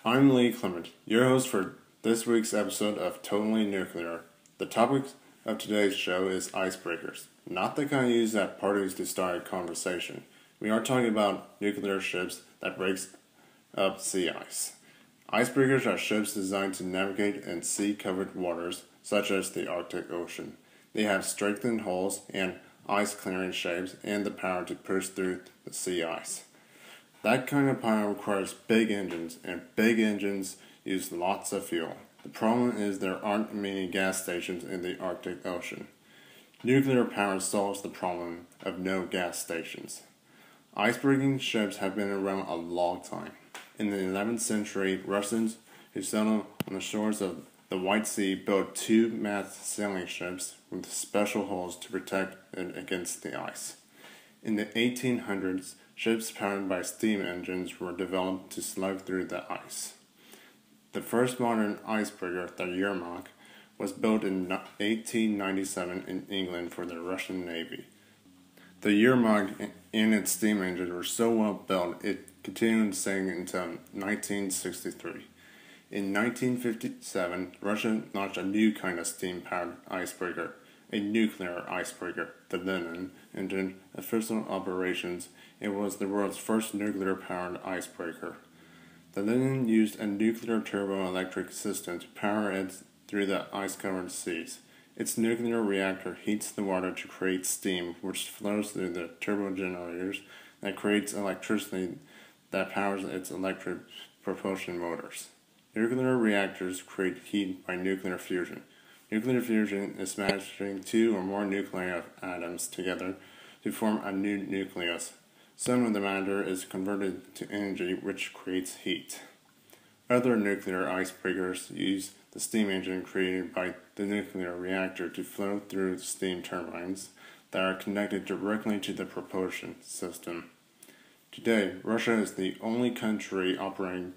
I'm Lee Clement, your host for this week's episode of Totally Nuclear. The topic of today's show is icebreakers, not the kind used at parties to start a conversation. We are talking about nuclear ships that breaks up sea ice. Icebreakers are ships designed to navigate in sea-covered waters, such as the Arctic Ocean. They have strengthened hulls and ice-clearing shapes and the power to push through the sea ice. That kind of power requires big engines, and big engines use lots of fuel. The problem is there aren't many gas stations in the Arctic Ocean. Nuclear power solves the problem of no gas stations. Icebreaking ships have been around a long time. In the 11th century, Russians who settled on the shores of the White Sea built two-mast sailing ships with special hulls to protect it against the ice. In the 1800s, ships powered by steam engines were developed to slug through the ice. The first modern icebreaker, the Yermak, was built in 1897 in England for the Russian Navy. The Yermak and its steam engines were so well built it continued sailing until 1963. In 1957, Russia launched a new kind of steam-powered icebreaker, a nuclear icebreaker. The Lenin entered official operations. It was the world's first nuclear-powered icebreaker. The Lenin used a nuclear turboelectric system to power it through the ice-covered seas. Its nuclear reactor heats the water to create steam, which flows through the turbogenerators that creates electricity that powers its electric propulsion motors. Nuclear reactors create heat by nuclear fusion. Nuclear fusion is smashing two or more nuclear atoms together to form a new nucleus. Some of the matter is converted to energy, which creates heat. Other nuclear icebreakers use the steam engine created by the nuclear reactor to flow through steam turbines that are connected directly to the propulsion system. Today, Russia is the only country operating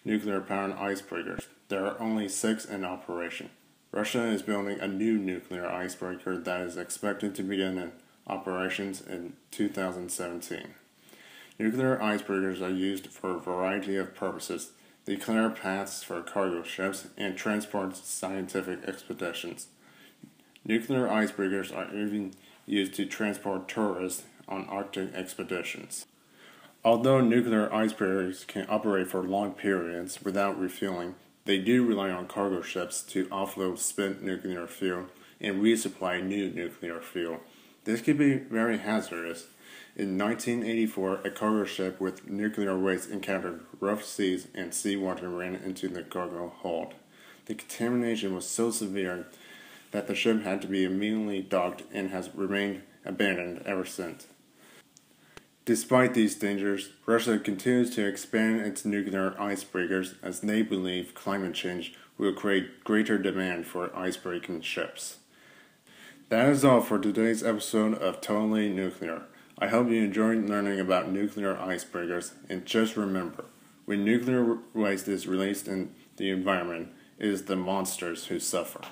nuclear-powered icebreakers. There are only 6 in operation. Russia is building a new nuclear icebreaker that is expected to begin in operations in 2017. Nuclear icebreakers are used for a variety of purposes. They clear paths for cargo ships and transport scientific expeditions. Nuclear icebreakers are even used to transport tourists on Arctic expeditions. Although nuclear icebreakers can operate for long periods without refueling, they do rely on cargo ships to offload spent nuclear fuel and resupply new nuclear fuel. This could be very hazardous. In 1984, a cargo ship with nuclear waste encountered rough seas and seawater ran into the cargo hold. The contamination was so severe that the ship had to be immediately docked and has remained abandoned ever since. Despite these dangers, Russia continues to expand its nuclear icebreakers as they believe climate change will create greater demand for icebreaking ships. That is all for today's episode of Totally Nuclear. I hope you enjoyed learning about nuclear icebreakers, and just remember, when nuclear waste is released in the environment, it is the monsters who suffer.